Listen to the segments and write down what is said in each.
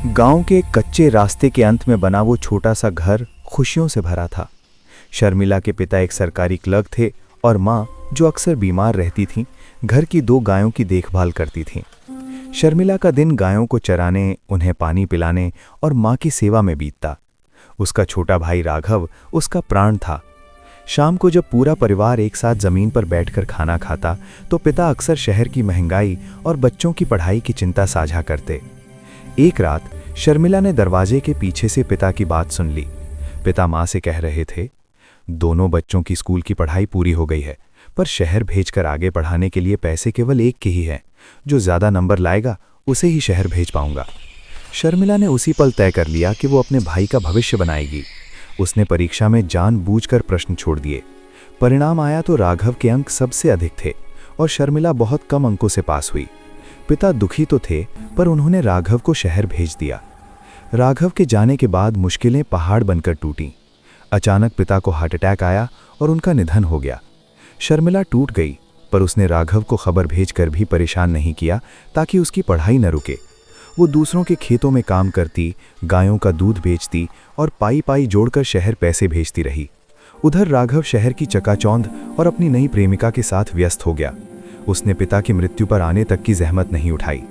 गांव के एक कच्चे रास्ते के अंत में बना वो छोटा सा घर खुशियों से भरा था। शर्मिला के पिता एक सरकारी क्लर्क थे और माँ, जो अक्सर बीमार रहती थीं, घर की 2 गायों की देखभाल करती थीं। शर्मिला का दिन गायों को चराने, उन्हें पानी पिलाने और माँ की सेवा में बीतता। उसका छोटा भाई राघव उसका प्राण था। शाम को जब पूरा परिवार एक साथ जमीन पर बैठकर खाना खाता तो पिता अक्सर शहर की महंगाई और बच्चों की पढ़ाई की चिंता साझा करते। एक रात शर्मिला ने दरवाजे के पीछे से पिता की बात सुन ली। पिता माँ से कह रहे थे, दोनों बच्चों की स्कूल की पढ़ाई पूरी हो गई है, पर शहर भेजकर आगे पढ़ाने के लिए पैसे केवल एक के ही हैं। जो ज़्यादा नंबर लाएगा उसे ही शहर भेज पाऊंगा। शर्मिला ने उसी पल तय कर लिया कि वो अपने भाई का भविष्य बनाएगी। उसने परीक्षा में जानबूझकर प्रश्न छोड़ दिए। परिणाम आया तो राघव के अंक सबसे अधिक थे और शर्मिला बहुत कम अंकों से पास हुई। पिता दुखी तो थे, पर उन्होंने राघव को शहर भेज दिया। राघव के जाने के बाद मुश्किलें पहाड़ बनकर टूटीं। अचानक पिता को हार्ट अटैक आया और उनका निधन हो गया। शर्मिला टूट गई, पर उसने राघव को खबर भेजकर भी परेशान नहीं किया ताकि उसकी पढ़ाई न रुके। वो दूसरों के खेतों में काम करती, गायों का दूध बेचती और पाई पाई जोड़कर शहर पैसे भेजती रही। उधर राघव शहर की चकाचौंध और अपनी नई प्रेमिका के साथ व्यस्त हो गया। उसने पिता की मृत्यु पर आने तक की जहमत नहीं उठाई।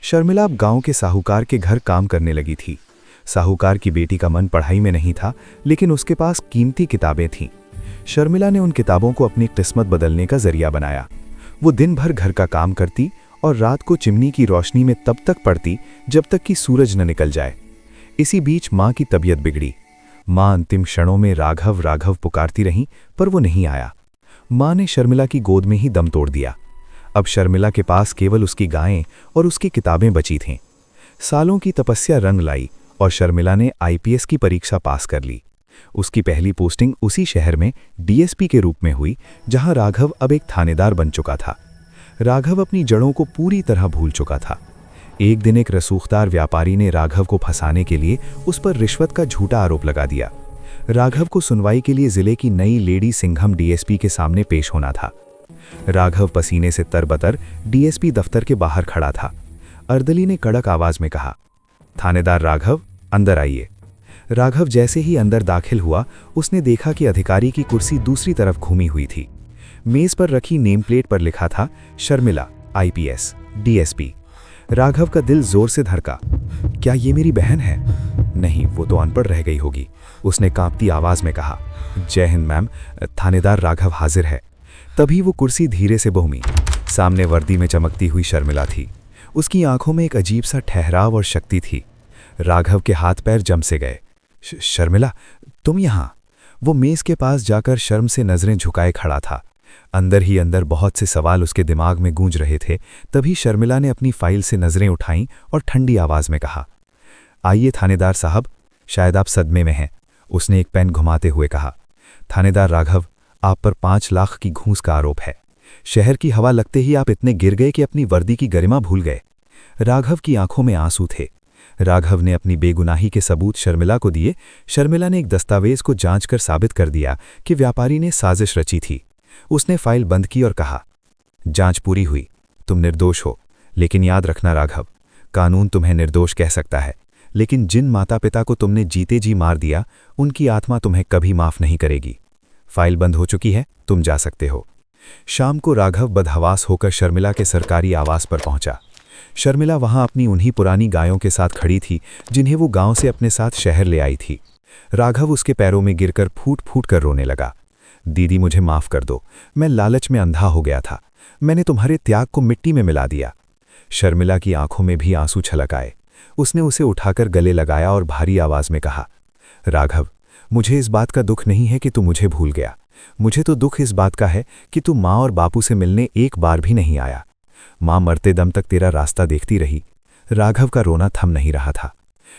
शर्मिला अब गांव के साहूकार के घर काम करने लगी थी। साहूकार की बेटी का मन पढ़ाई में नहीं था, लेकिन उसके पास कीमती किताबें थीं। शर्मिला ने उन किताबों को अपनी किस्मत बदलने का जरिया बनाया। वो दिन भर घर का काम करती और रात को चिमनी की रोशनी में तब तक पढ़ती जब तक कि सूरज न निकल जाए। इसी बीच माँ की तबीयत बिगड़ी। माँ अंतिम क्षणों में राघव राघव पुकारती रहीं, पर वो नहीं आया। माँ ने शर्मिला की गोद में ही दम तोड़ दिया। अब शर्मिला के पास केवल उसकी गायें और उसकी किताबें बची थीं। सालों की तपस्या रंग लाई और शर्मिला ने आईपीएस की परीक्षा पास कर ली। उसकी पहली पोस्टिंग उसी शहर में डीएसपी के रूप में हुई, जहां राघव अब एक थानेदार बन चुका था। राघव अपनी जड़ों को पूरी तरह भूल चुका था। एक दिन एक रसूखदार व्यापारी ने राघव को फंसाने के लिए उस पर रिश्वत का झूठा आरोप लगा दिया। राघव को सुनवाई के लिए जिले की नई लेडी सिंघम डीएसपी के सामने पेश होना था। राघव पसीने से तरबतर डीएसपी दफ्तर के बाहर खड़ा था। अर्दली ने कड़क आवाज में कहा, थानेदार राघव, अंदर आइए। राघव जैसे ही अंदर दाखिल हुआ, उसने देखा कि अधिकारी की कुर्सी दूसरी तरफ घूमी हुई थी। मेज पर रखी नेम प्लेट पर लिखा था, शर्मिला, आईपीएस, डीएसपी। राघव का दिल जोर से धड़का। क्या ये मेरी बहन है? नहीं, वो तो अनपढ़ रह गई होगी। उसने कांपती आवाज में कहा, जय हिंद मैम, थानेदार राघव हाजिर है। तभी वो कुर्सी धीरे से बहुमी। सामने वर्दी में चमकती हुई शर्मिला थी। उसकी आंखों में एक अजीब सा ठहराव और शक्ति थी। राघव के हाथ पैर जम से गए। शर्मिला, तुम यहाँ? वो मेज के पास जाकर शर्म से नजरें झुकाए खड़ा था। अंदर ही अंदर बहुत से सवाल उसके दिमाग में गूंज रहे थे। तभी शर्मिला ने अपनी फाइल से नजरें उठाईं और ठंडी आवाज में कहा, आइए थानेदार साहब, शायद आप सदमे में हैं। उसने एक पेन घुमाते हुए कहा, थानेदार राघव, आप पर 5 लाख की घूस का आरोप है। शहर की हवा लगते ही आप इतने गिर गए कि अपनी वर्दी की गरिमा भूल गए। राघव की आंखों में आंसू थे। राघव ने अपनी बेगुनाही के सबूत शर्मिला को दिए। शर्मिला ने एक दस्तावेज को जांचकर साबित कर दिया कि व्यापारी ने साजिश रची थी। उसने फाइल बंद की और कहा, जांच पूरी हुई, तुम निर्दोष हो। लेकिन याद रखना राघव, कानून तुम्हें निर्दोष कह सकता है, लेकिन जिन माता पिता को तुमने जीते जी मार दिया, उनकी आत्मा तुम्हें कभी माफ नहीं करेगी। फाइल बंद हो चुकी है, तुम जा सकते हो। शाम को राघव बदहवास होकर शर्मिला के सरकारी आवास पर पहुंचा। शर्मिला वहां अपनी उन्हीं पुरानी गायों के साथ खड़ी थी जिन्हें वो गांव से अपने साथ शहर ले आई थी। राघव उसके पैरों में गिरकर फूट फूट कर रोने लगा। दीदी, मुझे माफ कर दो, मैं लालच में अंधा हो गया था। मैंने तुम्हारे त्याग को मिट्टी में मिला दिया। शर्मिला की आंखों में भी आंसू छलक आए। उसने उसे उठाकर गले लगाया और भारी आवाज में कहा, राघव, मुझे इस बात का दुख नहीं है कि तू मुझे भूल गया। मुझे तो दुख इस बात का है कि तू माँ और बापू से मिलने एक बार भी नहीं आया। माँ मरते दम तक तेरा रास्ता देखती रही। राघव का रोना थम नहीं रहा था।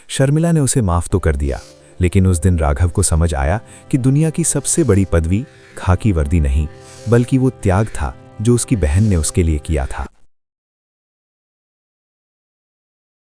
शर्मिला ने उसे माफ तो कर दिया, लेकिन उस दिन राघव को समझ आया कि दुनिया की सबसे बड़ी पदवी खाकी वर्दी नहीं, बल्कि वो त्याग था जो उसकी बहन ने उसके लिए किया था।